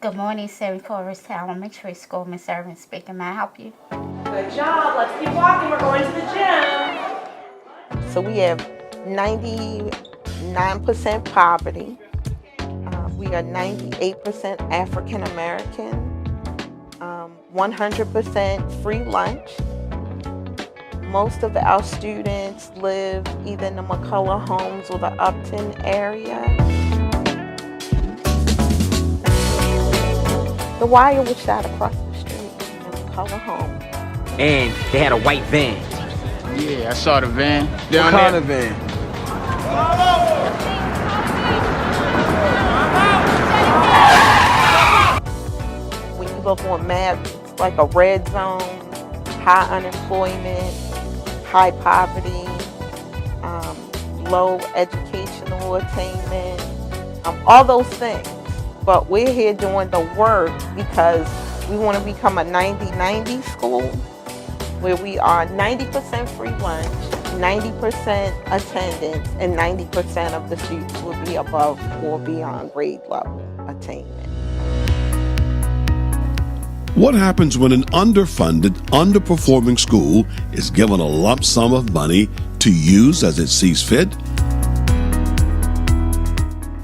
Good morning, St. Coleridge Elementary School. Miss Irvin speaking. May I help you? Good job. Let's keep walking. We're going to the gym. So we have 99% poverty. We are 98% African American. 100% free lunch. Most of our students live either in the McCullough homes or the Upton area. The wire was shot across the street in McCullough home. And they had a white van. Yeah, I saw the van. What kind of van? When you look on maps, it's like a red zone, high unemployment, high poverty, low educational attainment, all those things. But we're here doing the work because we want to become a 90-90 school where we are 90% free lunch, 90% attendance, and 90% of the students will be above or beyond grade level attainment. What happens when an underfunded, underperforming school is given a lump sum of money to use as it sees fit?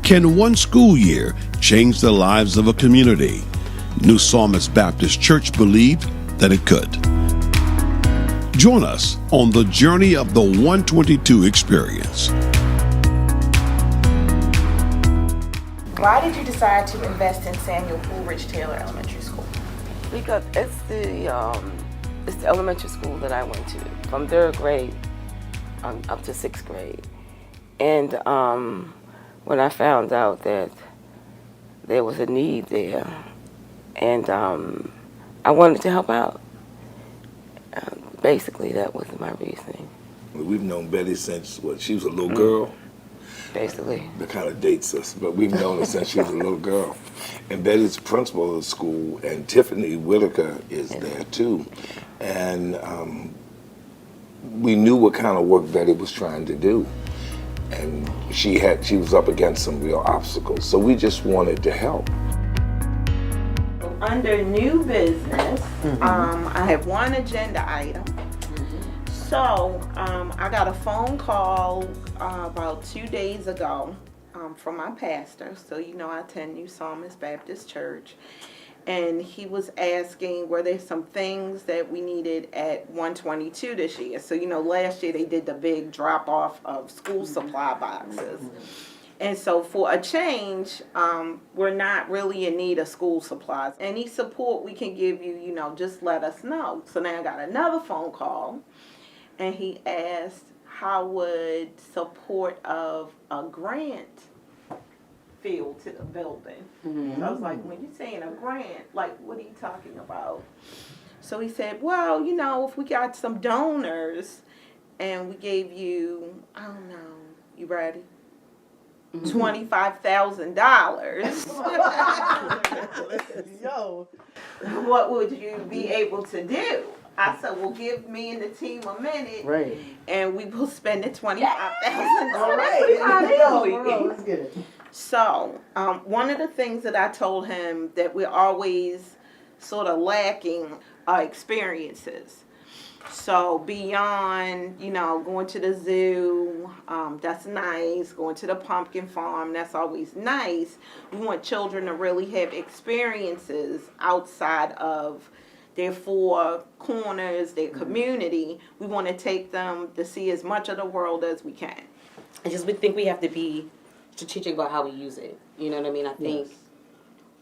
Can one school year change the lives of a community? New Psalmist Baptist Church believed that it could. Join us on the journey of the 122 experience. Why did you decide to invest in Samuel Coleridge Taylor Elementary School? Because it's the elementary school that I went to from 3rd grade up to 6th grade. And when I found out that there was a need there, and I wanted to help out. Basically, that was my reasoning. We've known Betty since, she was a little girl? Basically. That kind of dates us, but we've known her since she was a little girl. And Betty's principal of the school, and Tiffany Whitaker is there too. And we knew what kind of work Betty was trying to do. And she was up against some real obstacles, so we just wanted to help. Under new business, I have one agenda item. So I got a phone call about 2 days ago from my pastor. So I attend New Psalmist Baptist Church. And he was asking were there some things that we needed at 122 this year. So last year they did the big drop off of school supply boxes. And so for a change, we're not really in need of school supplies. Any support we can give you, just let us know. So now I got another phone call, and he asked how would support of a grant feel to the building. So I was like, when you're saying a grant, like what are you talking about? So he said, well, if we got some donors and we gave you, I don't know, you ready? $25,000. Yo, what would you be able to do? I said, well, give me and the team a minute, Right. and we will spend the $25,000. All right. Let's get it. So, one of the things that I told him that we're always sort of lacking are experiences. So beyond, going to the zoo, that's nice. Going to the pumpkin farm, that's always nice. We want children to really have experiences outside of their four corners, their community. We want to take them to see as much of the world as we can. I just think we have to be strategic about how we use it. You know what I mean? I think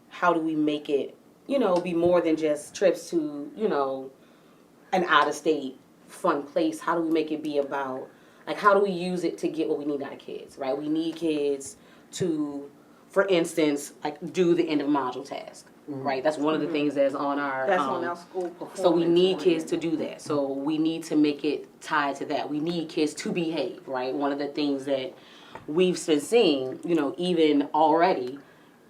how do we make it, be more than just trips to, an out-of-state fun place. How do we make it be about, how do we use it to get what we need out of kids, right? We need kids to, for instance, do the end of module task, right? That's one of the things that's on our... That's on our school performance. So we need kids to do that. So we need to make it tied to that. We need kids to behave, right? One of the things that we've been seeing, even already,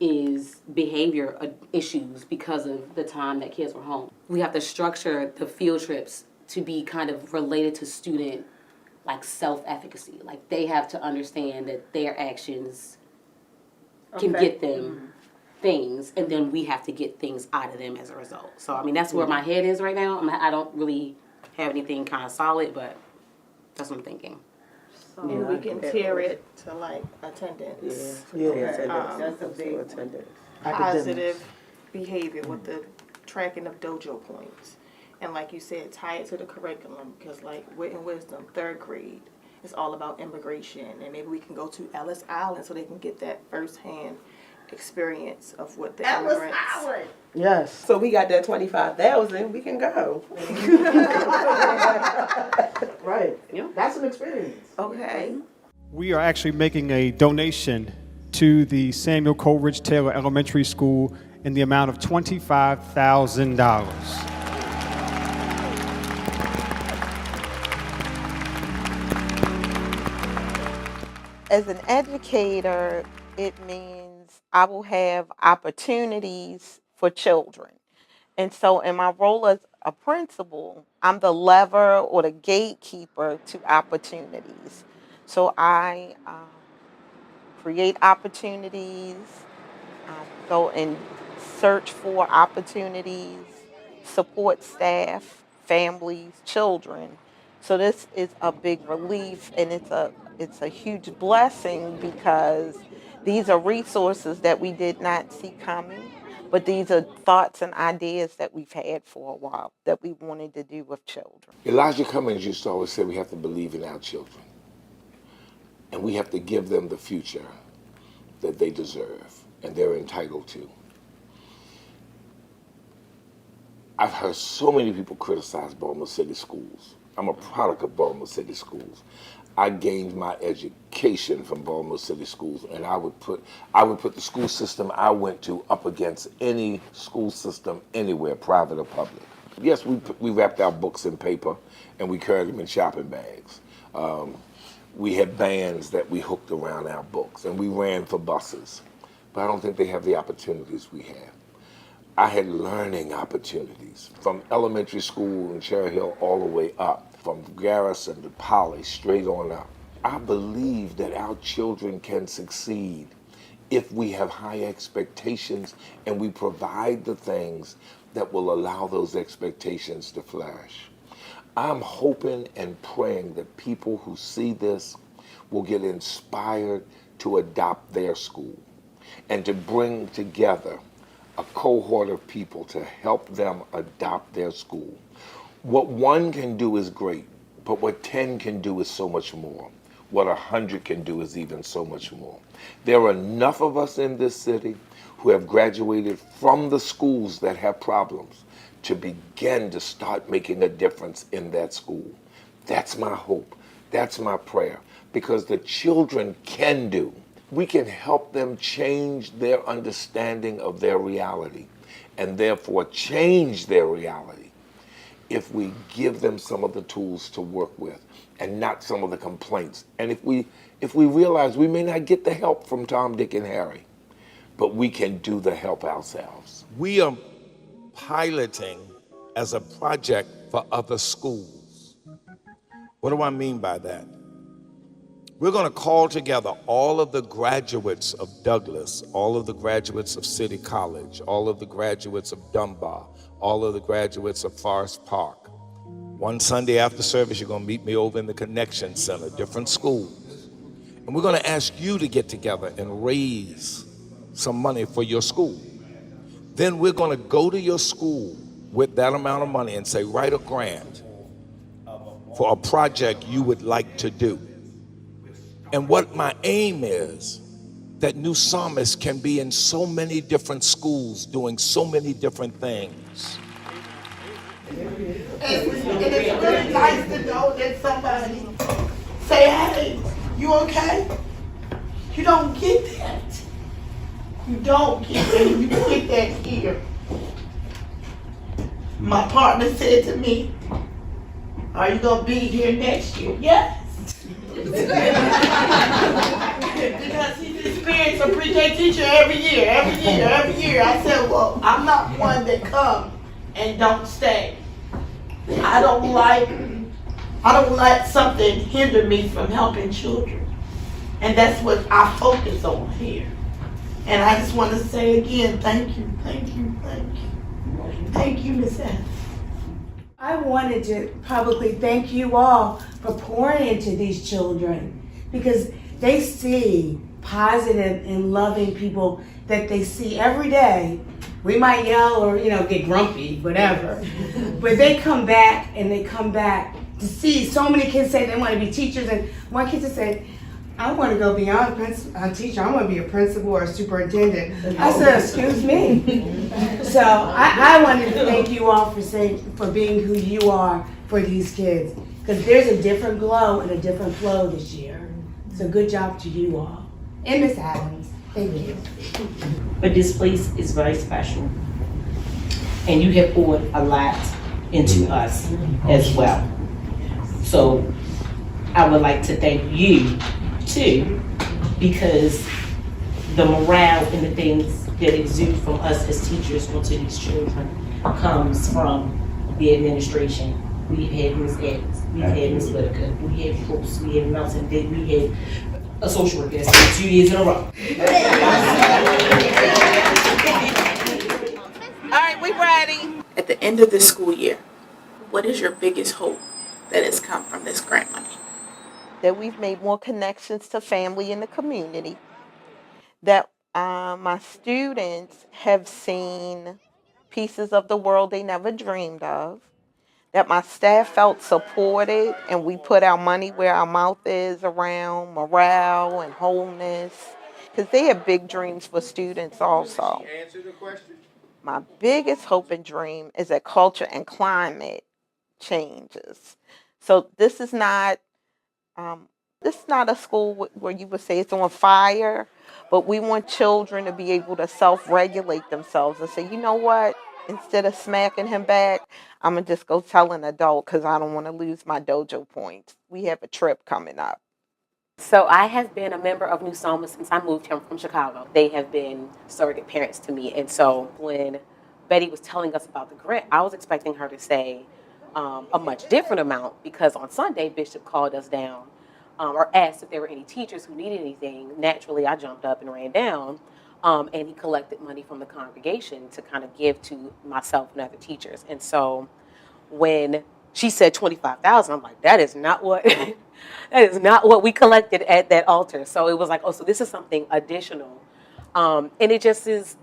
is behavior issues because of the time that kids were home. We have to structure the field trips to be kind of related to student self-efficacy. They have to understand that their actions can get them things, and then we have to get things out of them as a result. So, I mean, that's where my head is right now. I don't really have anything kind of solid, but that's what I'm thinking. And we can tier it to like attendance. That's a big Positive behavior with the tracking of dojo points. And like you said, tie it to the curriculum, because like Wit and Wisdom, 3rd grade, it's all about immigration. And maybe we can go to Ellis Island so they can get that firsthand experience of what the immigrants. Yes. So we got that 25,000. We can go. Right. Yeah. That's an experience. Okay. We are actually making a donation to the Samuel Coleridge Taylor Elementary School in the amount of $25,000. As an educator, it means I will have opportunities for children. And so in my role as a principal, I'm the lever or the gatekeeper to opportunities. So I create opportunities, go and search for opportunities, support staff, families, children. So this is a big relief, and it's a huge blessing, because these are resources that we did not see coming, but these are thoughts and ideas that we've had for a while that we wanted to do with children. Elijah Cummings used to always say we have to believe in our children, and we have to give them the future that they deserve and they're entitled to. I've heard so many people criticize Baltimore City schools. I'm a product of Baltimore City schools. I gained my education from Baltimore City schools, and I would put the school system I went to up against any school system anywhere, private or public. Yes, we wrapped our books in paper and we carried them in shopping bags. We had bands that we hooked around our books, and we ran for buses. But I don't think they have the opportunities we have. I had learning opportunities from elementary school in Cherry Hill all the way up, from Garrison to Poly, straight on up. I believe that our children can succeed if we have high expectations and we provide the things that will allow those expectations to flourish. I'm hoping and praying that people who see this will get inspired to adopt their school and to bring together a cohort of people to help them adopt their school. What 1 can do is great, but what 10 can do is so much more. What 100 can do is even so much more. There are enough of us in this city who have graduated from the schools that have problems to begin to start making a difference in that school. That's my hope. That's my prayer. Because the children can do. We can help them change their understanding of their reality, and therefore change their reality, if we give them some of the tools to work with and not some of the complaints. And if we realize we may not get the help from Tom, Dick, and Harry, but we can do the help ourselves. We are piloting as a project for other schools. What do I mean by that? We're going to call together all of the graduates of Douglas, all of the graduates of City College, all of the graduates of Dunbar, all of the graduates of Forest Park. One Sunday after service, you're going to meet me over in the Connection Center, different schools. And we're going to ask you to get together and raise some money for your school. Then we're going to go to your school with that amount of money and say, write a grant for a project you would like to do. And what my aim is, that New Psalmist can be in so many different schools doing so many different things. And it's really nice to know that somebody say, hey, you okay? You don't get that. You don't get that. You get that here. My partner said to me, are you going to be here next year? Yes. Because he's experienced a pre-K teacher every year. I said, well, I'm not one that come and don't stay. I don't let something hinder me from helping children. And that's what I focus on here. And I just want to say again, thank you, thank you, thank you. Thank you, Ms. S. I wanted to publicly thank you all for pouring into these children, because they see positive and loving people that they see every day. We might yell or, get grumpy, whatever. But they come back to see so many kids say they want to be teachers. And one kid just said, I want to go beyond a teacher. I want to be a principal or a superintendent. I said, excuse me. So I wanted to thank you all for being who you are for these kids, because there's a different glow and a different flow this year. So good job to you all. And Miss Adams, thank you. But this place is very special, and you have poured a lot into us as well. So I would like to thank you too, because the morale and the things that exude from us as teachers onto these children comes from the administration. We've had Ms. Evans, we've had Ms. Whitaker, we had Brooks, we had Melton, we had a social worker that's been 2 years in a row. All right, we ready. At the end of this school year, what is your biggest hope that has come from this grant money? That we've made more connections to family in the community, that my students have seen pieces of the world they never dreamed of, that my staff felt supported and we put our money where our mouth is around morale and wholeness, because they have big dreams for students also. Answer the question. My biggest hope and dream is that culture and climate changes. So this is not a school where you would say it's on fire, but we want children to be able to self-regulate themselves and say, you know what, instead of smacking him back, I'm going to just go tell an adult because I don't want to lose my dojo points. We have a trip coming up. So I have been a member of New Psalmist since I moved here from Chicago. They have been surrogate parents to me. And so when Betty was telling us about the grant, I was expecting her to say a much different amount, because on Sunday, Bishop called us down or asked if there were any teachers who needed anything. Naturally, I jumped up and ran down, and he collected money from the congregation to kind of give to myself and other teachers. And so when she said $25,000, I'm like, that is not what we collected at that altar. So it was like, oh, so this is something additional, and it just is,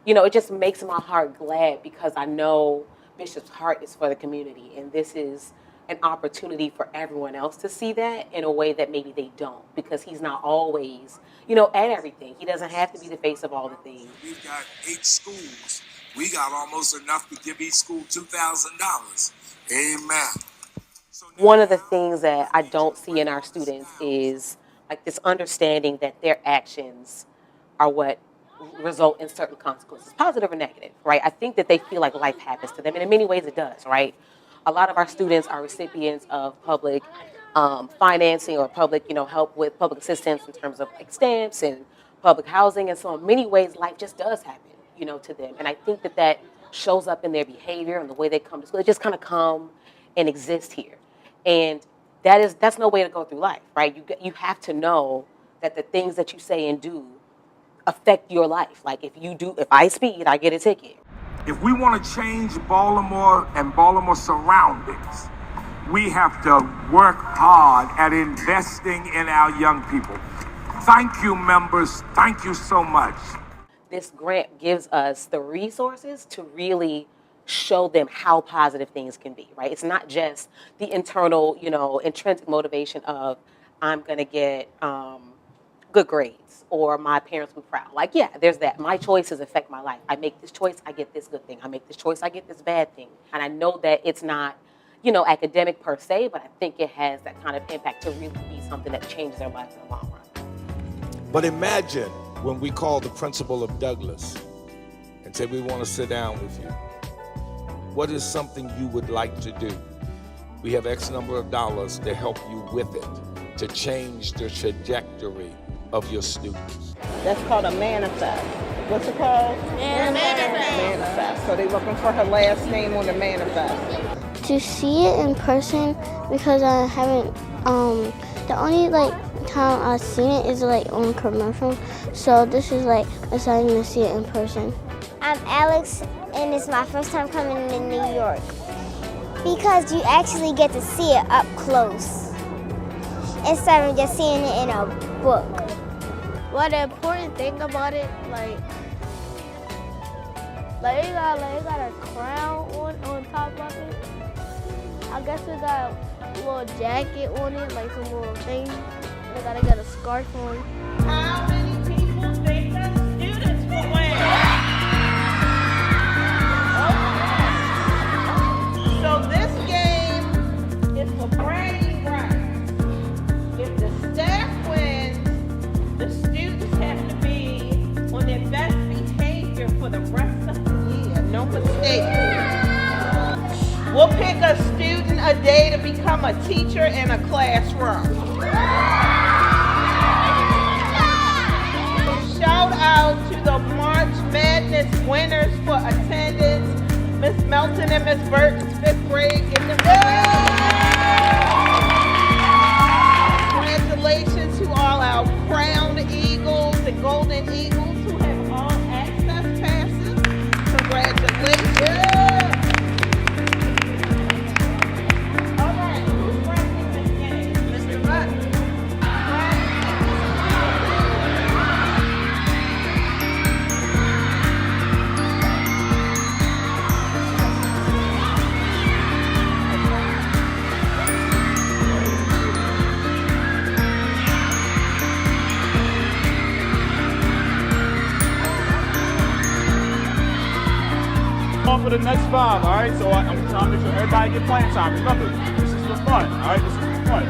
it just makes my heart glad, because I know Bishop's heart is for the community, and this is an opportunity for everyone else to see that in a way that maybe they don't, because he's not always, at everything. He doesn't have to be the face of all the things. We've got 8 schools. We got almost enough to give each school $2,000. Amen. One of the things that I don't see in our students is like this understanding that their actions are what result in certain consequences, positive or negative, right? I think that they feel like life happens to them, and in many ways it does, right? A lot of our students are recipients of public financing or public, help with public assistance in terms of like stamps and public housing, and so in many ways life just does happen, to them. And I think that that shows up in their behavior and the way they come to school. They just kind of come and exist here, and that's no way to go through life, right? You have to know that the things that you say and do affect your life. Like if I speed, I get a ticket. If we want to change Baltimore and Baltimore surroundings, we have to work hard at investing in our young people. Thank you, members. Thank you so much. This grant gives us the resources to really show them how positive things can be, right? It's not just the internal, intrinsic motivation of I'm going to get good grades or my parents will be proud. Like, yeah, there's that. My choices affect my life. I make this choice, I get this good thing. I make this choice, I get this bad thing. And I know that it's not, academic per se, but I think it has that kind of impact to really be something that changes their life in the long run. But imagine when we call the principal of Douglas and say, we want to sit down with you. What is something you would like to do? We have X number of dollars to help you with it, to change the trajectory of your students. That's called a manifest. What's it called? Manifest. So they're looking for her last name on the manifest. To see it in person, because I haven't, the only time I've seen it is like on commercial, so this is like exciting to see it in person. I'm Alex, and it's my first time coming to New York because you actually get to see it up close instead of just seeing it in a book. Well, the important thing about it, like it got a crown on top of it. I guess it got a little jacket on it, like some little thing. They gotta get a scarf on. How many people think the students will win? Okay. So this game is for bragging rights. If the staff wins, the students have to be on their best behavior for the rest of the year. No mistake. We'll pick a student a day to become a teacher in a classroom. Shout out to the March Madness winners for attendance. Miss Melton and Miss Burton's 5th grade in the Congratulations to all our Crown Eagles and Golden Eagles who have all access passes. Congratulations. On for the next 5, all right? So I'm trying to make sure everybody get playing time. Remember, this is for fun, all right? This is for fun.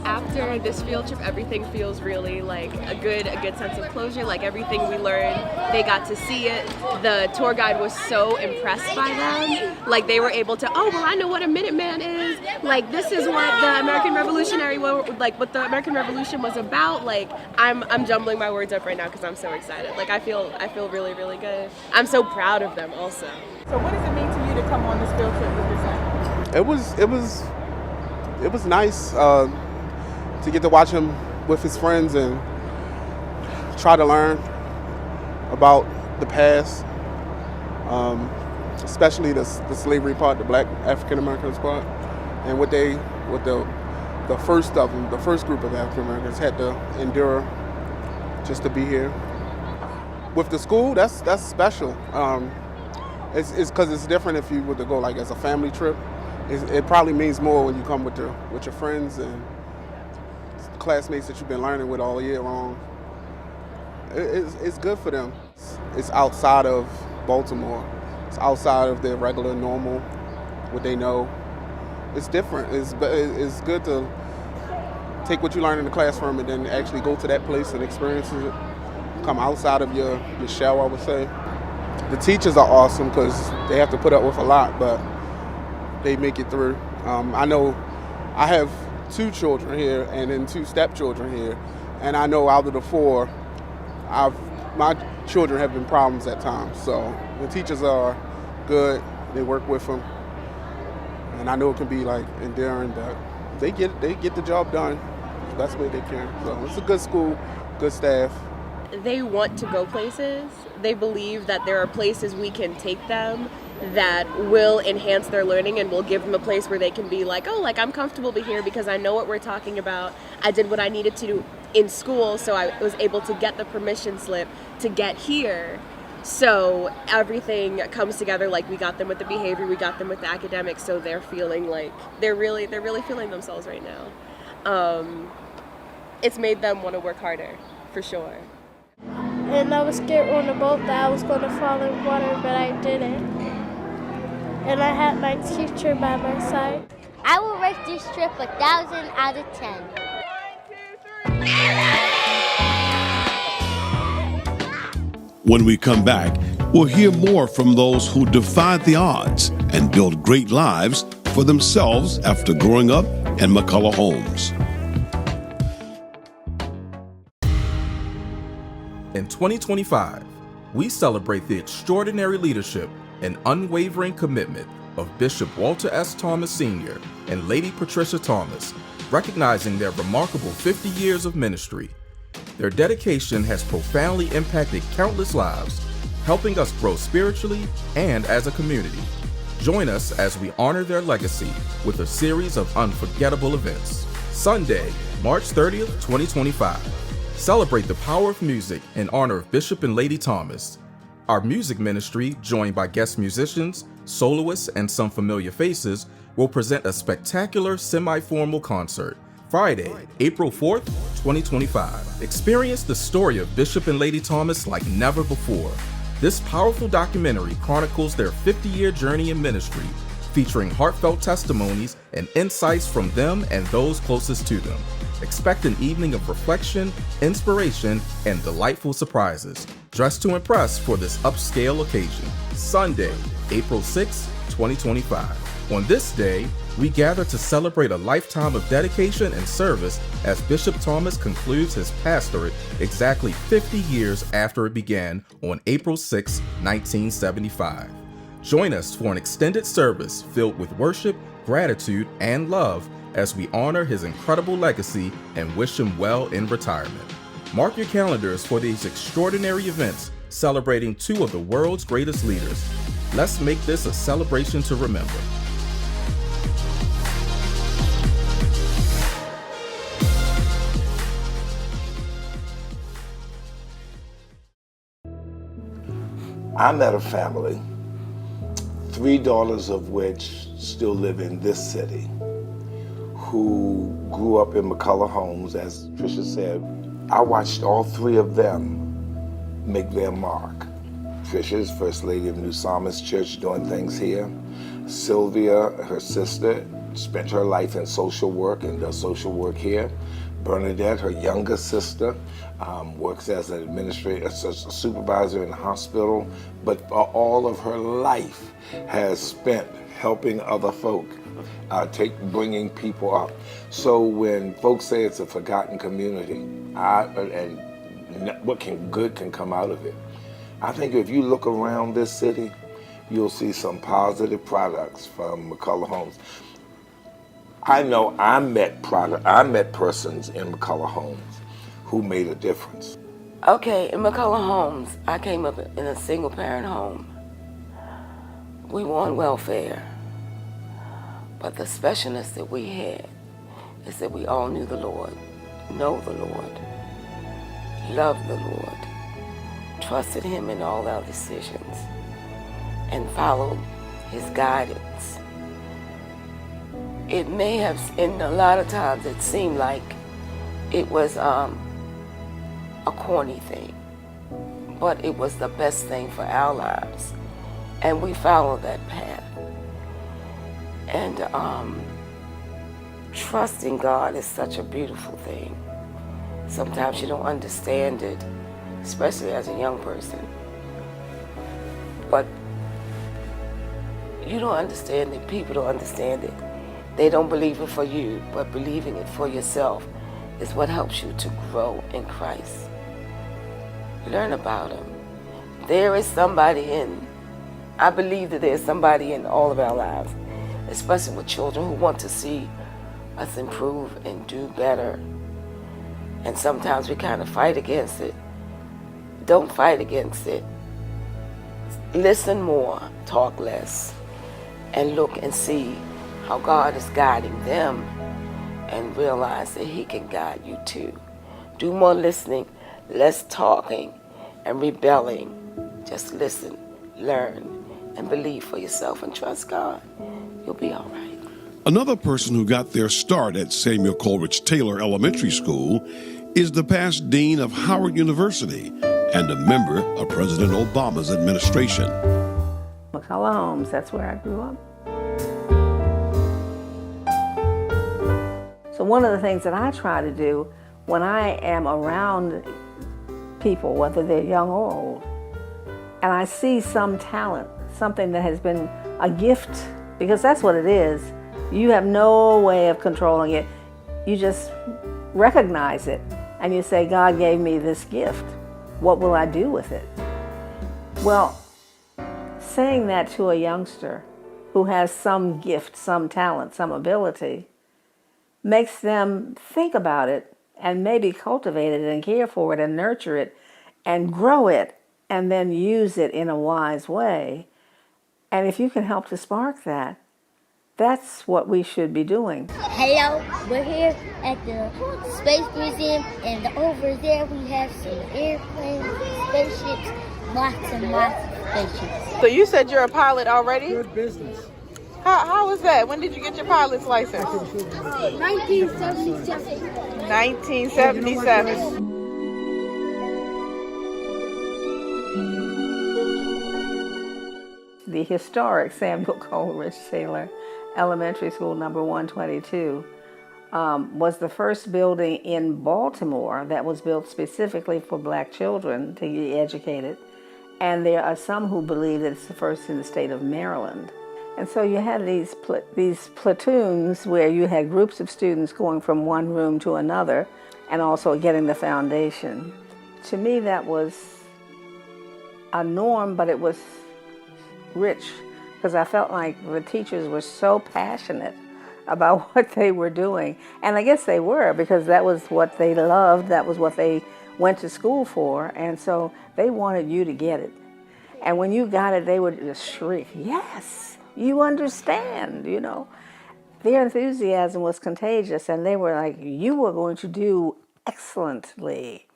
After this field trip, everything feels really like a good sense of closure. Like everything we learned, they got to see it. The tour guide was so impressed by them. Like they were able to, oh well, I know what a Minuteman is. Like this is what the American Revolutionary War, like what the American Revolution was about. Like I'm jumbling my words up right now because I'm so excited. Like I feel really good. I'm so proud of them also. So what does it mean to you to come on this field trip with this family? It was nice. To get to watch him with his friends and try to learn about the past, especially the slavery part, the Black African Americans part, and what the first of them, the first group of African Americans had to endure just to be here. With the school, that's special. It's because it's different if you were to go like as a family trip. It probably means more when you come with your friends and classmates that you've been learning with all year long. It's good for them. It's outside of Baltimore. It's outside of their regular, normal, what they know. It's different. It's good to take what you learn in the classroom and then actually go to that place and experience it. Come outside of your shell, I would say. The teachers are awesome because they have to put up with a lot, but they make it through. I know I have 2 children here and then 2 stepchildren here, and I know out of the 4, my children have been problems at times. So the teachers are good. They work with them, and I know it can be like enduring, but they get the job done the best way they can. So it's a good school, good staff. They want to go places. They believe that there are places we can take them that will enhance their learning and will give them a place where they can be like, oh, like I'm comfortable here because I know what we're talking about. I did what I needed to do in school, so I was able to get the permission slip to get here. So everything comes together. Like we got them with the behavior, we got them with the academics, so they're feeling like they're really feeling themselves right now. It's made them want to work harder, for sure. And I was scared on the boat that I was going to fall in water, but I didn't. And I had my teacher by my side. I will rate this trip 1,000 out of 10. 1, 2, 3. When we come back, we'll hear more from those who defied the odds and built great lives for themselves after growing up in McCullough homes. In 2025, we celebrate the extraordinary leadership and unwavering commitment of Bishop Walter S. Thomas Sr. and Lady Patricia Thomas, recognizing their remarkable 50 years of ministry. Their dedication has profoundly impacted countless lives, helping us grow spiritually and as a community. Join us as we honor their legacy with a series of unforgettable events. Sunday, March 30th, 2025. Celebrate the power of music in honor of Bishop and Lady Thomas. Our music ministry, joined by guest musicians, soloists, and some familiar faces, will present a spectacular semi-formal concert. Friday, April 4th, 2025. Experience the story of Bishop and Lady Thomas like never before. This powerful documentary chronicles their 50-year journey in ministry, featuring heartfelt testimonies and insights from them and those closest to them. Expect an evening of reflection, inspiration, and delightful surprises. Dress to impress for this upscale occasion. Sunday, April 6, 2025. On this day, we gather to celebrate a lifetime of dedication and service as Bishop Thomas concludes his pastorate exactly 50 years after it began on April 6, 1975. Join us for an extended service filled with worship, gratitude, and love as we honor his incredible legacy and wish him well in retirement. Mark your calendars for these extraordinary events celebrating 2 of the world's greatest leaders. Let's make this a celebration to remember. I met a family, 3 daughters of which still live in this city, who grew up in McCullough homes. As Tricia said, I watched all 3 of them make their mark. Tricia is First Lady of New Psalmist Church, doing things here. Sylvia, her sister, spent her life in social work and does social work here. Bernadette, her younger sister, works as an administrator, as a supervisor in the hospital, but all of her life has spent helping other folk, bringing people up. So when folks say it's a forgotten community, and what good can come out of it, I think if you look around this city, you'll see some positive products from McCullough homes. I know I met persons in McCullough homes who made a difference. Okay, in McCullough homes, I came up in a single parent home. We were on welfare, but the specialness that we had is that we all knew the Lord, know the Lord, loved the Lord, trusted Him in all our decisions, and followed His guidance. It may have, and a lot of times it seemed like it was a corny thing, but it was the best thing for our lives, and we followed that path. And trusting God is such a beautiful thing. Sometimes you don't understand it, especially as a young person. But you don't understand it. People don't understand it. They don't believe it for you, but believing it for yourself is what helps you to grow in Christ. Learn about Him. There is somebody I believe that there's somebody in all of our lives, especially with children, who want to see us improve and do better. And sometimes we kind of fight against it. Don't fight against it. Listen more, talk less, and look and see how God is guiding them, and realize that He can guide you too. Do more listening, less talking and rebelling. Just listen, learn, and believe for yourself and trust God. You'll be all right. Another person who got their start at Samuel Coleridge Taylor Elementary School is the past dean of Howard University and a member of President Obama's administration. McCullough Homes, that's where I grew up. So one of the things that I try to do when I am around people, whether they're young or old, and I see some talent, something that has been a gift, because that's what it is. You have no way of controlling it. You just recognize it and you say, God gave me this gift. What will I do with it? Well, saying that to a youngster who has some gift, some talent, some ability, makes them think about it and maybe cultivate it and care for it and nurture it and grow it and then use it in a wise way. And if you can help to spark that, that's what we should be doing. Hello, we're here at the Space Museum, and over there we have some airplanes, spaceships, lots and lots of spaceships. So you said you're a pilot already? Good business. How was that? When did you get your pilot's license? 1977. 1977. The historic Samuel Coleridge Taylor Elementary School number 122 was the first building in Baltimore that was built specifically for black children to be educated. And there are some who believe that it's the first in the state of Maryland. And so you had these platoons where you had groups of students going from one room to another and also getting the foundation. To me, that was a norm, but it was rich because I felt like the teachers were so passionate about what they were doing. And I guess they were, because that was what they loved, that was what they went to school for, and so they wanted you to get it. And when you got it, they would just shriek, yes, you understand, you know. Their enthusiasm was contagious, and they were like, you were going to do excellently.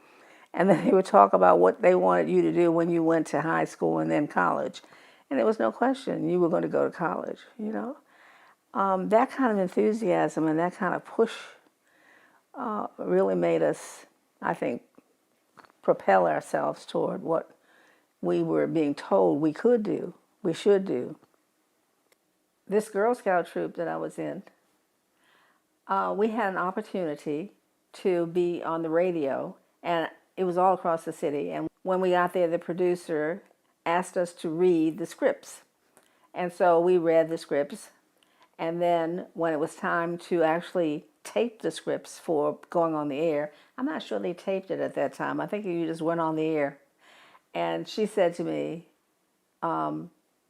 And then they would talk about what they wanted you to do when you went to high school and then college. And there was no question you were going to go to college, you know. That kind of enthusiasm and that kind of push really made us, I think, propel ourselves toward what we were being told we could do, we should do. This Girl Scout troop that I was in, we had an opportunity to be on the radio, and it was all across the city. And when we got there, the producer asked us to read the scripts. And so we read the scripts. And then when it was time to actually tape the scripts for going on the air, I'm not sure they taped it at that time. I think you just went on the air. And she said to me,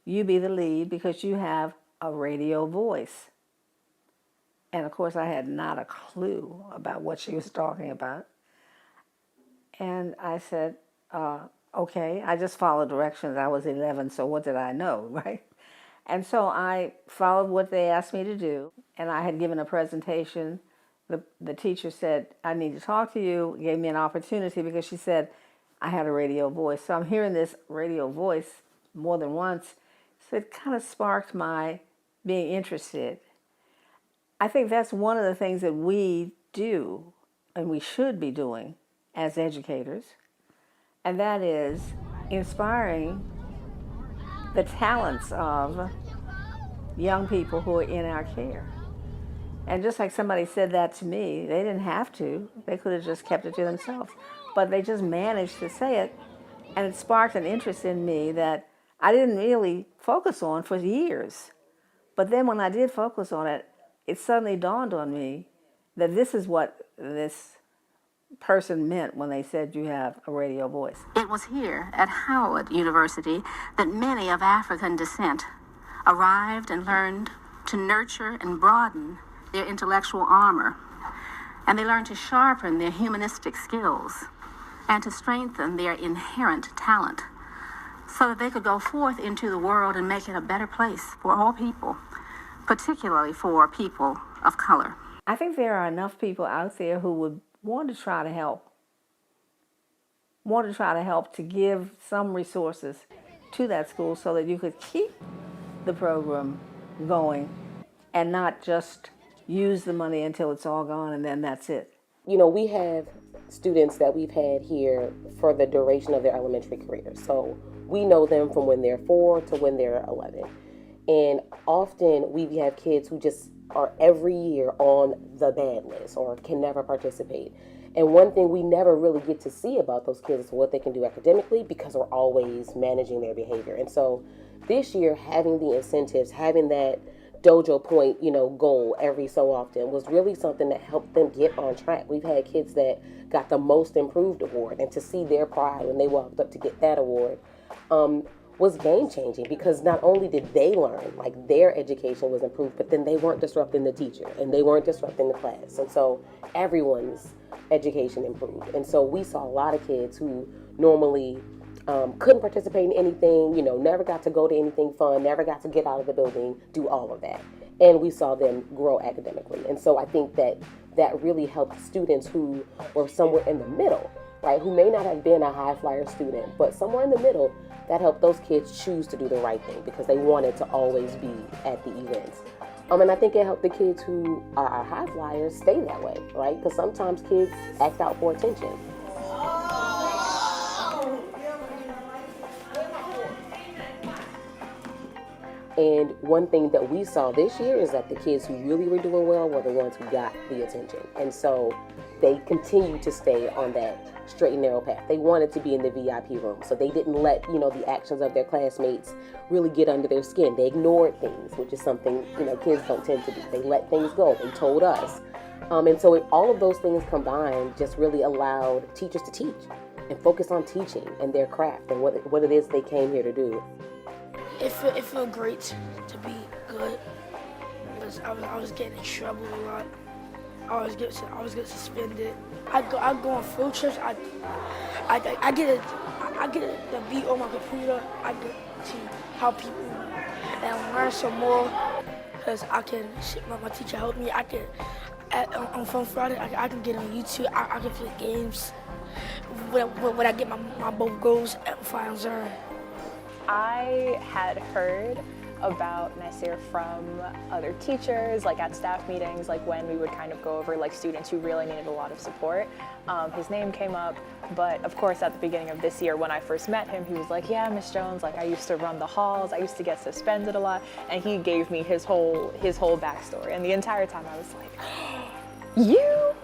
you be the lead because you have a radio voice. And of course I had not a clue about what she was talking about. And I said, okay, I just followed directions. I was 11, so what did I know, right? And so I followed what they asked me to do, and I had given a presentation. The teacher said, I need to talk to you, gave me an opportunity because she said I had a radio voice. So I'm hearing this radio voice more than once, so it kind of sparked my being interested. I think that's one of the things that we do, and we should be doing as educators, and that is inspiring the talents of young people who are in our care. And just like somebody said that to me, they didn't have to. They could have just kept it to themselves. But they just managed to say it, and it sparked an interest in me that I didn't really focus on for years. But then when I did focus on it, it suddenly dawned on me that this is what this person meant when they said you have a radio voice. It was here at Howard University that many of African descent arrived and learned to nurture and broaden their intellectual armor. And they learned to sharpen their humanistic skills and to strengthen their inherent talent so that they could go forth into the world and make it a better place for all people, particularly for people of color. I think there are enough people out there who would want to try to help, to give some resources to that school so that you could keep the program going and not just use the money until it's all gone and then that's it. You know, we have students that we've had here for the duration of their elementary career. So we know them from when they're 4 to when they're 11. And often we have kids who just are every year on the bad list or can never participate. And one thing we never really get to see about those kids is what they can do academically because we're always managing their behavior. And so this year, having the incentives, having that dojo point, goal every so often was really something that helped them get on track. We've had kids that got the most improved award, and to see their pride when they walked up to get that award was game changing because not only did they learn, like their education was improved, but then they weren't disrupting the teacher and they weren't disrupting the class. And so everyone's education improved. And so we saw a lot of kids who normally couldn't participate in anything, never got to go to anything fun, never got to get out of the building, do all of that. And we saw them grow academically. And so I think that really helped students who were somewhere in the middle, right, who may not have been a high flyer student, but somewhere in the middle, that helped those kids choose to do the right thing because they wanted to always be at the events. And I think it helped the kids who are high flyers stay that way, right? Because sometimes kids act out for attention. And one thing that we saw this year is that the kids who really were doing well were the ones who got the attention. And so they continued to stay on that straight and narrow path. They wanted to be in the VIP room. So they didn't let, the actions of their classmates really get under their skin. They ignored things, which is something, kids don't tend to do. They let things go. They told us. And so all of those things combined just really allowed teachers to teach and focus on teaching and their craft and what it is they came here to do. It felt great to be good because I was getting in trouble a lot. I always get suspended. I go on field trips. I get the beat on my computer. I get to help people and learn some more because I can. My teacher helped me. I can on Fun Friday. I can get on YouTube. I can play games. When I get my both goals at Final Zone. I had heard about Nasir from other teachers, like at staff meetings, like when we would kind of go over like students who really needed a lot of support. His name came up, but of course at the beginning of this year when I first met him, he was like, yeah, Miss Jones, like I used to run the halls, I used to get suspended a lot, and he gave me his whole backstory. And the entire time I was like, you?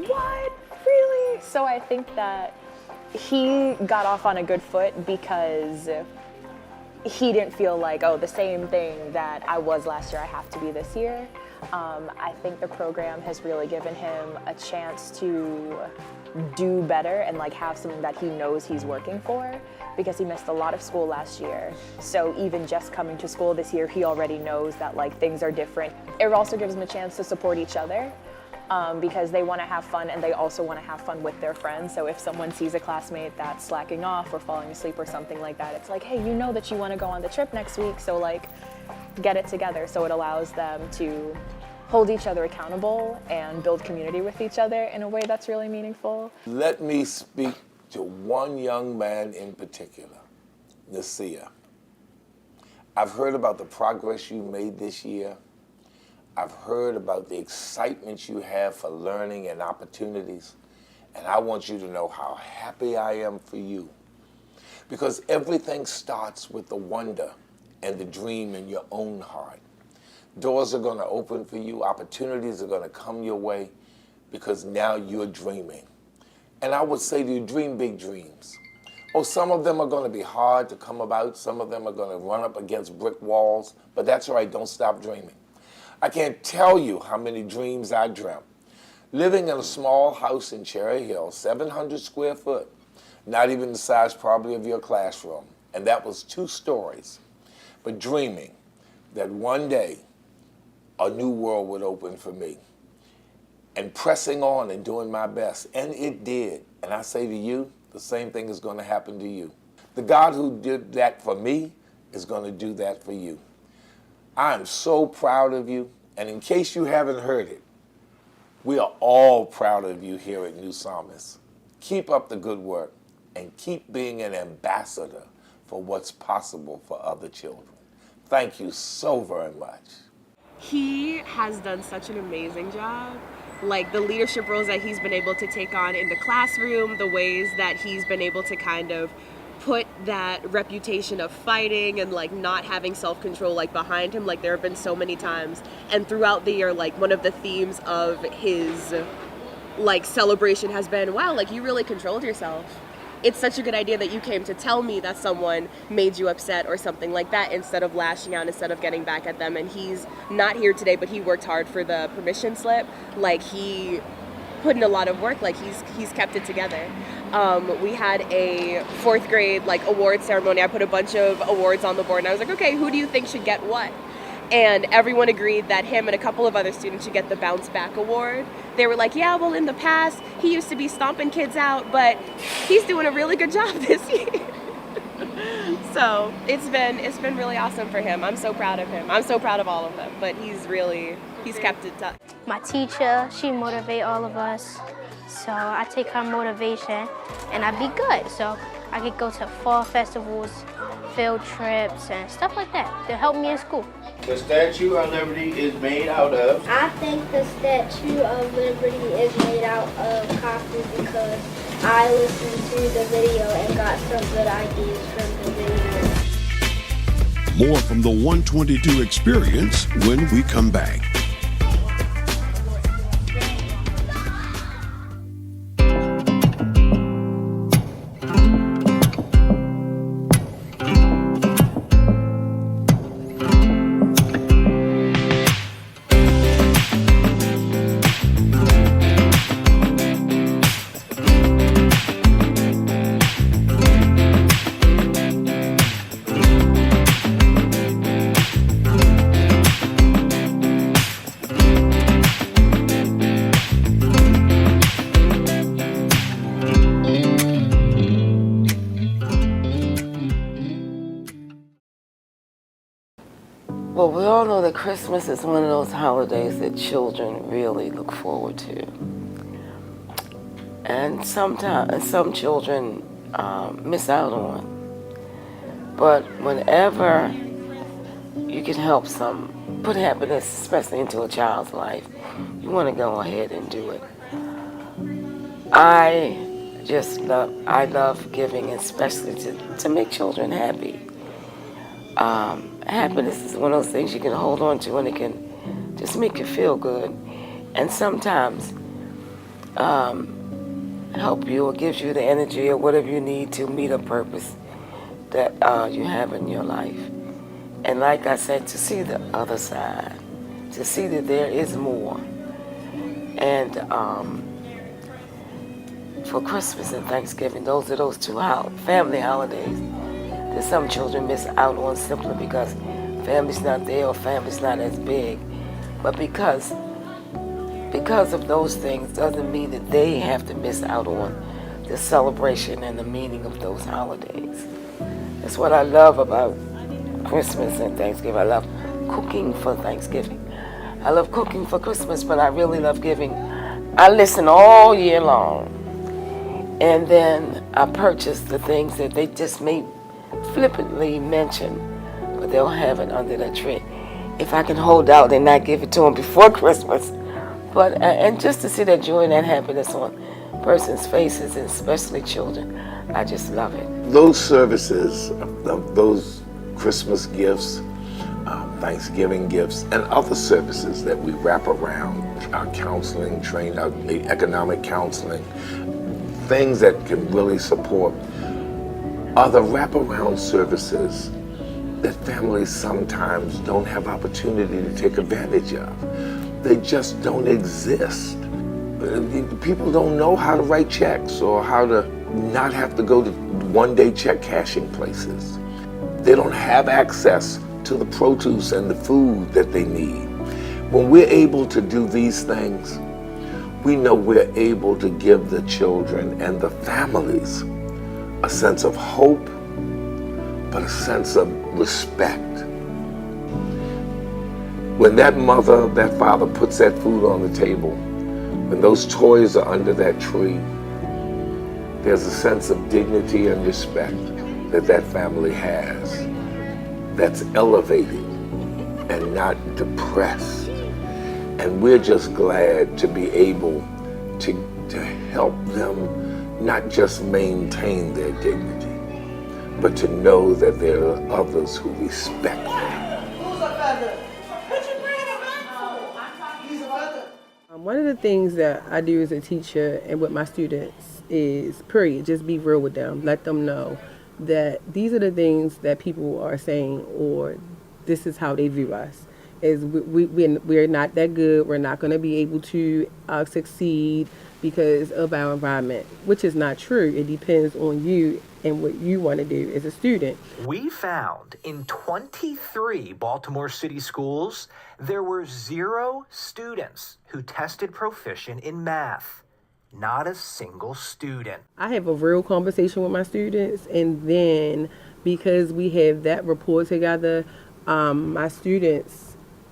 What? Really? So I think that he got off on a good foot because he didn't feel like, oh, the same thing that I was last year, I have to be this year. I think the program has really given him a chance to do better and like have something that he knows he's working for because he missed a lot of school last year. So even just coming to school this year, he already knows that like things are different. It also gives him a chance to support each other. Because they want to have fun and they also want to have fun with their friends. So if someone sees a classmate that's slacking off or falling asleep or something like that, it's like, hey, you know that you want to go on the trip next week, so like get it together. So it allows them to hold each other accountable and build community with each other in a way that's really meaningful. Let me speak to one young man in particular, Nasir. I've heard about the progress you made this year. I've heard about the excitement you have for learning and opportunities, and I want you to know how happy I am for you. Because everything starts with the wonder and the dream in your own heart. Doors are going to open for you, opportunities are going to come your way, because now you're dreaming. And I would say to you, dream big dreams. Oh, some of them are going to be hard to come about. Some of them are going to run up against brick walls. But that's all right. Don't stop dreaming. I can't tell you how many dreams I dreamt. Living in a small house in Cherry Hill, 700 square foot, not even the size probably of your classroom. And that was 2 stories. But dreaming that one day a new world would open for me. And pressing on and doing my best. And it did. And I say to you, the same thing is going to happen to you. The God who did that for me is going to do that for you. I am so proud of you. And in case you haven't heard it, we are all proud of you here at New Psalmist. Keep up the good work and keep being an ambassador for what's possible for other children. Thank you so very much. He has done such an amazing job. Like the leadership roles that he's been able to take on in the classroom, the ways that he's been able to kind of put that reputation of fighting and like not having self-control like behind him. Like there have been so many times, and throughout the year, like one of the themes of his like celebration has been, wow, like you really controlled yourself. It's such a good idea that you came to tell me that someone made you upset or something like that, instead of lashing out, instead of getting back at them. And he's not here today, but he worked hard for the permission slip. Like he put in a lot of work. Like he's kept it together. We had a 4th grade like award ceremony. I put a bunch of awards on the board and I was like, okay, who do you think should get what? And everyone agreed that him and a couple of other students should get the Bounce Back Award. They were like, yeah, well, in the past, he used to be stomping kids out, but he's doing a really good job this year. So it's been really awesome for him. I'm so proud of him. I'm so proud of all of them, but he's kept it tough. My teacher, she motivates all of us. So I take her motivation and I be good. So I could go to fall festivals, field trips, and stuff like that to help me in school. The Statue of Liberty is made out of? I think the Statue of Liberty is made out of coffee because I listened to the video and got some good ideas from the video. More from the 122 experience when we come back. Well, we all know that Christmas is one of those holidays that children really look forward to. And sometimes some children miss out on. But whenever you can help put happiness, especially into a child's life, you want to go ahead and do it. I love giving, especially to make children happy. Happiness is one of those things you can hold on to and it can just make you feel good. And sometimes help you or gives you the energy or whatever you need to meet a purpose that you have in your life. And like I said, to see the other side, to see that there is more. And for Christmas and Thanksgiving, those are those 2 family holidays that some children miss out on simply because family's not there or family's not as big. But because of those things doesn't mean that they have to miss out on the celebration and the meaning of those holidays. That's what I love about Christmas and Thanksgiving. I love cooking for Thanksgiving. I love cooking for Christmas, but I really love giving. I listen all year long. And then I purchase the things that they just may flippantly mention, but they'll have it under the tree. If I can hold out and not give it to them before Christmas. But and just to see that joy and that happiness on persons' faces, and especially children, I just love it. Those services, those Christmas gifts, Thanksgiving gifts, and other services that we wrap around our counseling, our economic counseling, things that can really support are the wraparound services that families sometimes don't have opportunity to take advantage of. They just don't exist. People don't know how to write checks or how to not have to go to one-day check cashing places. They don't have access to the produce and the food that they need. When we're able to do these things, we know we're able to give the children and the families a sense of hope, but a sense of respect. When that mother, that father puts that food on the table, when those toys are under that tree, there's a sense of dignity and respect that that family has that's elevated and not depressed. And we're just glad to be able to help them not just maintain their dignity, but to know that there are others who respect them. One of the things that I do as a teacher and with my students is, period, just be real with them. Let them know that these are the things that people are saying, or this is how they view us. Is we're not that good. We're not going to be able to succeed because of our environment, which is not true. It depends on you and what you want to do as a student. We found in 23 Baltimore City schools, there were 0 students who tested proficient in math. Not a single student. I have a real conversation with my students, and then because we have that rapport together, my students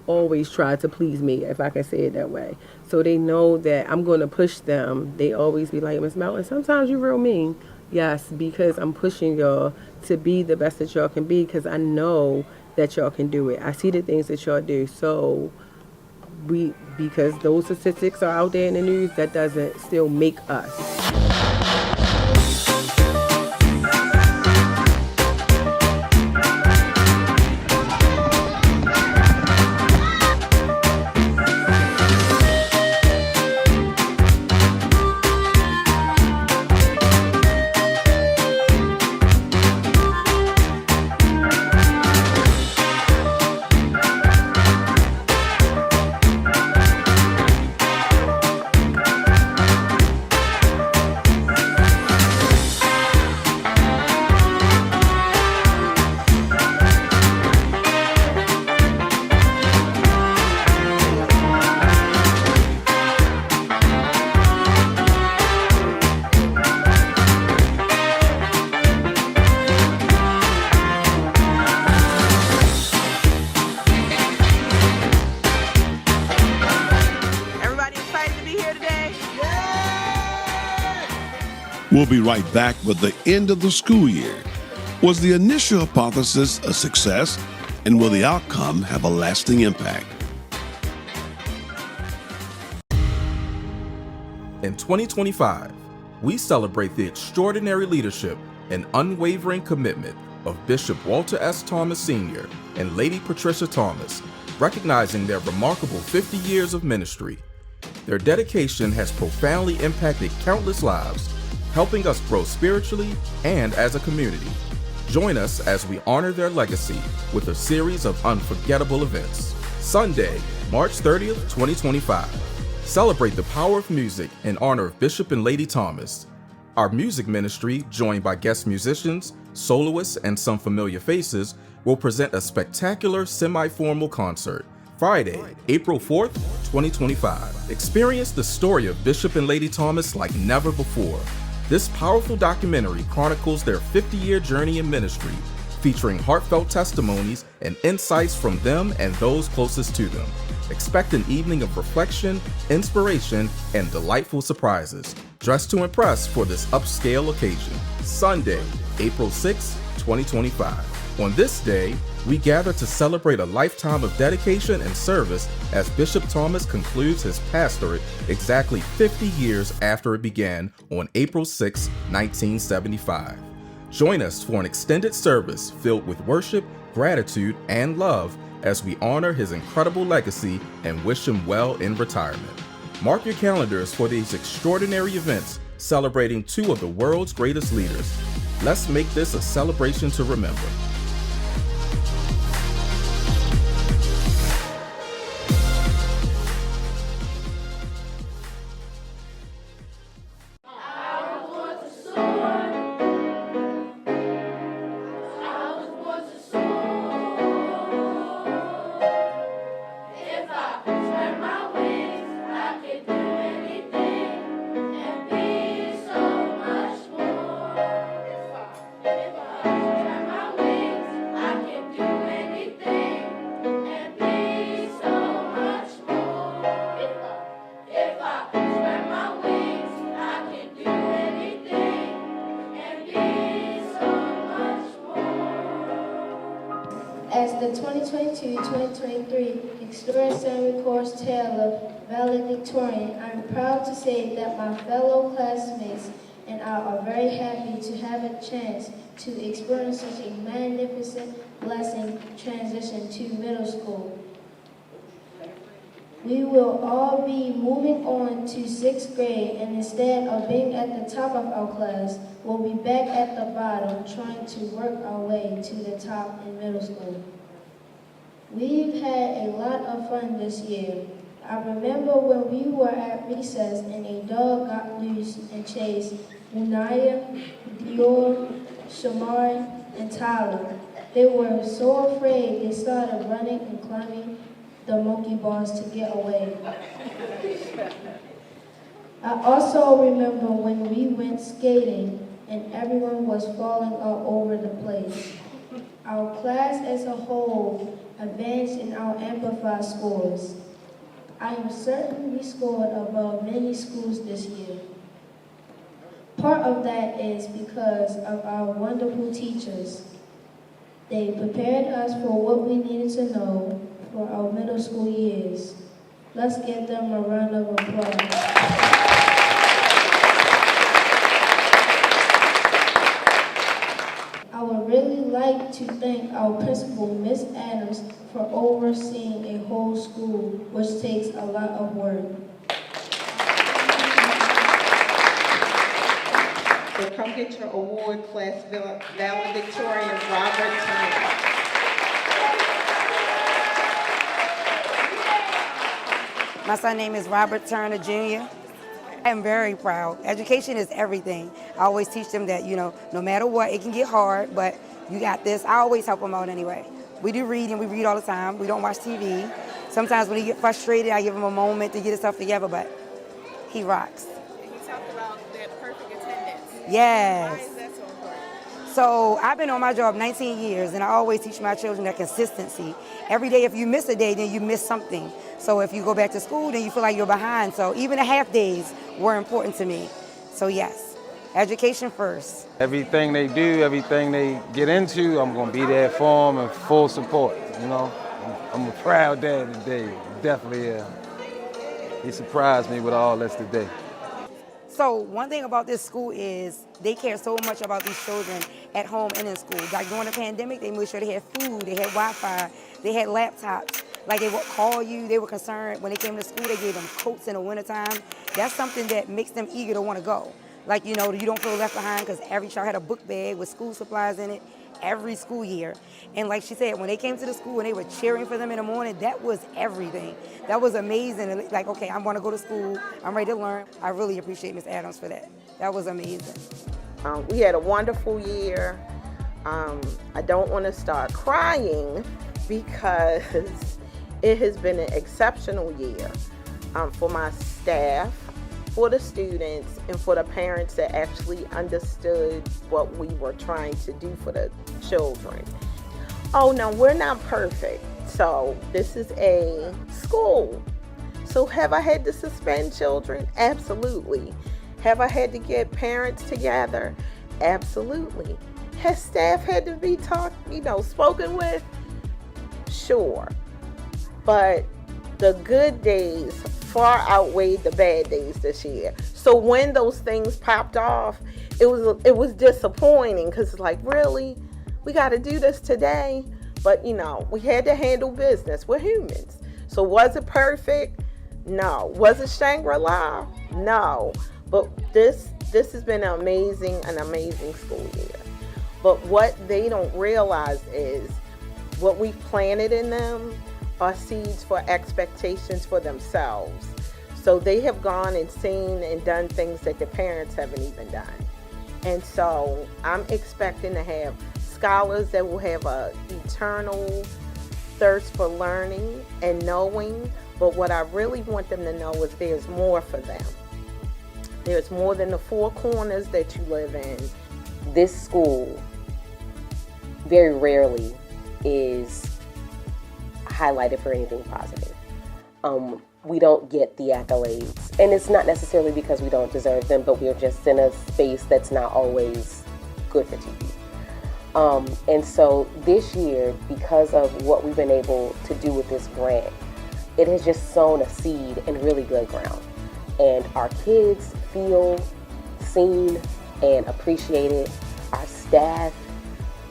always try to please me, if I can say it that way. So they know that I'm going to push them. They always be like, Ms. Melton, sometimes you're real mean. Yes, because I'm pushing y'all to be the best that y'all can be, because I know that y'all can do it. I see the things that y'all do. So because those statistics are out there in the news, that doesn't still make us. We'll be right back with the end of the school year. Was the initial hypothesis a success, and will the outcome have a lasting impact? In 2025, we celebrate the extraordinary leadership and unwavering commitment of Bishop Walter S. Thomas Sr. and Lady Patricia Thomas, recognizing their remarkable 50 years of ministry. Their dedication has profoundly impacted countless lives, helping us grow spiritually and as a community. Join us as we honor their legacy with a series of unforgettable events. Sunday, March 30th, 2025. Celebrate the power of music in honor of Bishop and Lady Thomas. Our music ministry, joined by guest musicians, soloists, and some familiar faces, will present a spectacular semi-formal concert. Friday, April 4th, 2025. Experience the story of Bishop and Lady Thomas like never before. This powerful documentary chronicles their 50-year journey in ministry, featuring heartfelt testimonies and insights from them and those closest to them. Expect an evening of reflection, inspiration, and delightful surprises. Dress to impress for this upscale occasion. Sunday, April 6, 2025. On this day, we gather to celebrate a lifetime of dedication and service as Bishop Thomas concludes his pastorate exactly 50 years after it began on April 6, 1975. Join us for an extended service filled with worship, gratitude, and love as we honor his incredible legacy and wish him well in retirement. Mark your calendars for these extraordinary events celebrating two of the world's greatest leaders. Let's make this a celebration to remember. As the 2022-2023 Experience Center Course Taylor valedictorian, I'm proud to say that my fellow classmates and I are very happy to have a chance to experience such a magnificent blessing transition to middle school. We will all be moving on to 6th grade, and instead of being at the top of our class, we'll be back at the bottom trying to work our way to the top in middle school. We've had a lot of fun this year. I remember when we were at recess and a dog got loose and chased Unaya, Dior, Shamari, and Tyler. They were so afraid they started running and climbing the monkey bars to get away. I also remember when we went skating and everyone was falling all over the place. Our class as a whole advanced in our Amplify scores. I am certain we scored above many schools this year. Part of that is because of our wonderful teachers. They prepared us for what we needed to know for our middle school years. Let's give them a round of applause. I would really like to thank our principal, Miss Adams, for overseeing a whole school, which takes a lot of work. So come get your award, class valedictorian, Robert Turner. My son's name is Robert Turner, Jr. I am very proud. Education is everything. I always teach them that, no matter what, it can get hard, but you got this. I always help them out anyway. We do read, and we read all the time. We don't watch TV. Sometimes when he gets frustrated, I give him a moment to get himself together, but he rocks. And you talked about that perfect attendance. Yes. Why is that so important? So I've been on my job 19 years, and I always teach my children that consistency. Every day, if you miss a day, then you miss something. So if you go back to school, then you feel like you're behind. So even the half days were important to me. So yes, education first. Everything they do, everything they get into, I'm going to be there for them and full support, I'm a proud dad today, definitely am. He surprised me with all this today. So one thing about this school is they care so much about these children at home and in school. Like during the pandemic, they made sure they had food, they had Wi-Fi, they had laptops. Like they would call you, they were concerned when they came to school, they gave them coats in the wintertime. That's something that makes them eager to want to go. Like, you don't feel left behind because every child had a book bag with school supplies in it every school year. And like she said, when they came to the school and they were cheering for them in the morning, that was everything. That was amazing. Like, okay, I'm going to go to school. I'm ready to learn. I really appreciate Miss Adams for that. That was amazing. We had a wonderful year. I don't want to start crying because it has been an exceptional year for my staff, for the students, and for the parents that actually understood what we were trying to do for the children. Oh no, we're not perfect. So this is a school. So have I had to suspend children? Absolutely. Have I had to get parents together? Absolutely. Has staff had to be spoken with? Sure. But the good days far outweighed the bad days this year. So when those things popped off, it was disappointing because it's like, really? We got to do this today? But we had to handle business. We're humans. So was it perfect? No. Was it Shangri-La? No. But this has been an amazing school year. But what they don't realize is what we've planted in them are seeds for expectations for themselves. So they have gone and seen and done things that the parents haven't even done. And so I'm expecting to have scholars that will have an eternal thirst for learning and knowing. But what I really want them to know is there's more for them. There's more than the four corners that you live in. This school very rarely is highlighted for anything positive. We don't get the accolades, and it's not necessarily because we don't deserve them, but we're just in a space that's not always good for TV. And so this year, because of what we've been able to do with this grant, it has just sown a seed in really good ground. And our kids feel seen and appreciated. Our staff,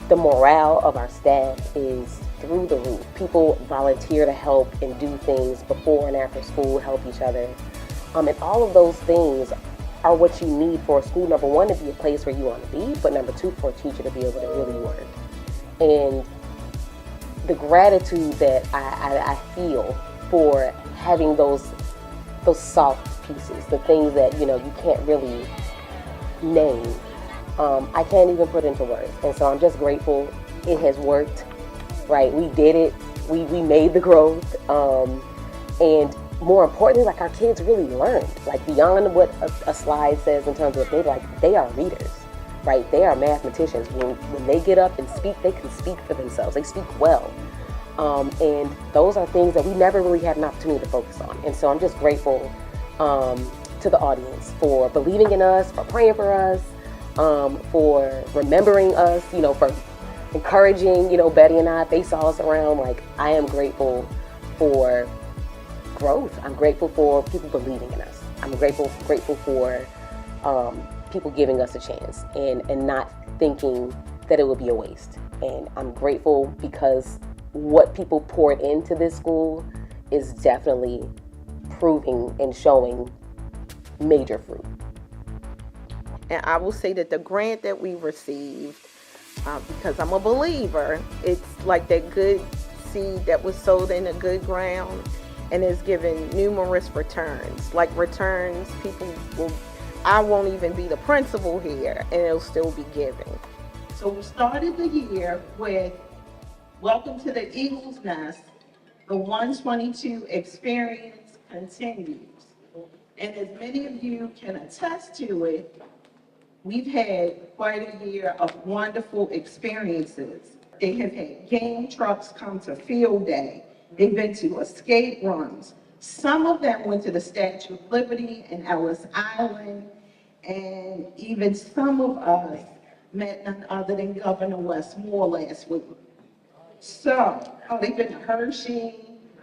the morale of our staff is through the roof. People volunteer to help and do things before and after school, help each other. And all of those things are what you need for a school, number one, to be a place where you want to be, but number two, for a teacher to be able to really work. And the gratitude that I feel for having those soft pieces, the things that, you can't really name, I can't even put into words. And so I'm just grateful it has worked. Right, we did it. We made the growth, and more importantly, like, our kids really learned, like, beyond what a slide says in terms of they are readers, right? They are mathematicians. When they get up and speak, they can speak for themselves. They speak well, and those are things that we never really had an opportunity to focus on. And so I'm just grateful to the audience for believing in us, for praying for us, for remembering us, for encouraging, Betty and I, if they saw us around. Like, I am grateful for growth. I'm grateful for people believing in us. I'm grateful for people giving us a chance and not thinking that it would be a waste. And I'm grateful because what people poured into this school is definitely proving and showing major fruit. And I will say that the grant that we received, because I'm a believer, it's like that good seed that was sowed in a good ground and is given numerous returns. Like, returns, I won't even be the principal here, and it'll still be giving. So we started the year with Welcome to the Eagle's Nest. The 122 experience continues. And as many of you can attest to it, we've had quite a year of wonderful experiences. They have had game trucks come to field day. They've been to escape rooms. Some of them went to the Statue of Liberty and Ellis Island. And even some of us met none other than Governor Westmore last week. So, they've been to Hershey,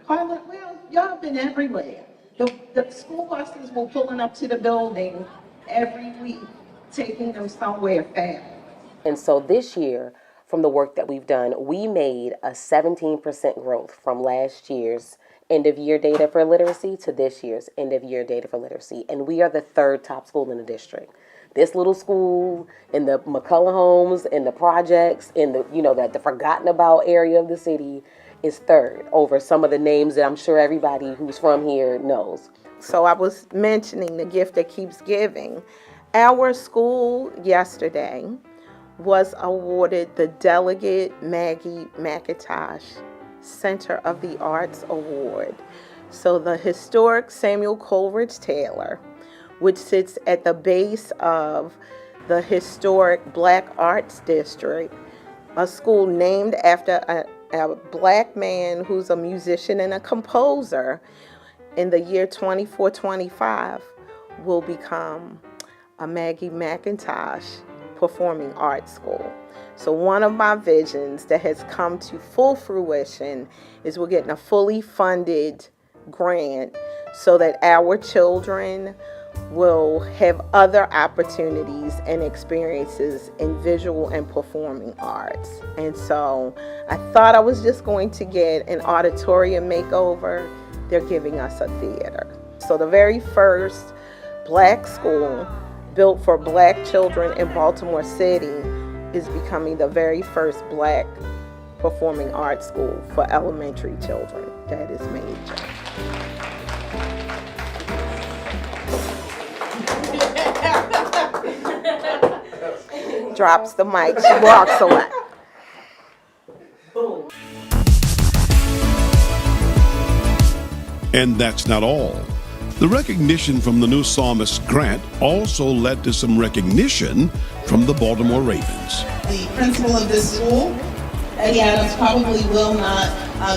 Carlin. Well, y'all been everywhere. The school buses were pulling up to the building every week, taking them somewhere fast. And so this year, from the work that we've done, we made a 17% growth from last year's end of year data for literacy to this year's end of year data for literacy. And we are the third top school in the district. This little school in the McCullough homes, in the projects, in the forgotten about area of the city is third over some of the names that I'm sure everybody who's from here knows. So I was mentioning the gift that keeps giving. Our school yesterday was awarded the Delegate Maggie McIntosh Center of the Arts Award. So the historic Samuel Coleridge Taylor, which sits at the base of the historic Black Arts District, a school named after a Black man who's a musician and a composer, in the year 24-25 will become a Maggie McIntosh Performing Arts School. So one of my visions that has come to full fruition is we're getting a fully funded grant so that our children will have other opportunities and experiences in visual and performing arts. And so I thought I was just going to get an auditorium makeover. They're giving us a theater. So the very first Black school built for Black children in Baltimore City is becoming the very first Black performing arts school for elementary children. That is major. Drops the mic, she walks away. And that's not all. The recognition from the new Psalmist grant also led to some recognition from the Baltimore Ravens. The principal of this school, Eddie Adams, probably will not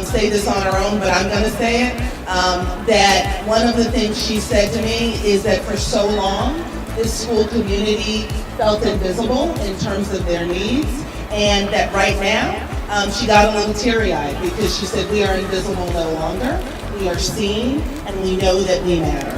say this on her own, but I'm going to say it, that one of the things she said to me is that for so long, this school community felt invisible in terms of their needs, and that right now, she got a little teary-eyed because she said, we are invisible no longer, we are seen, and we know that we matter.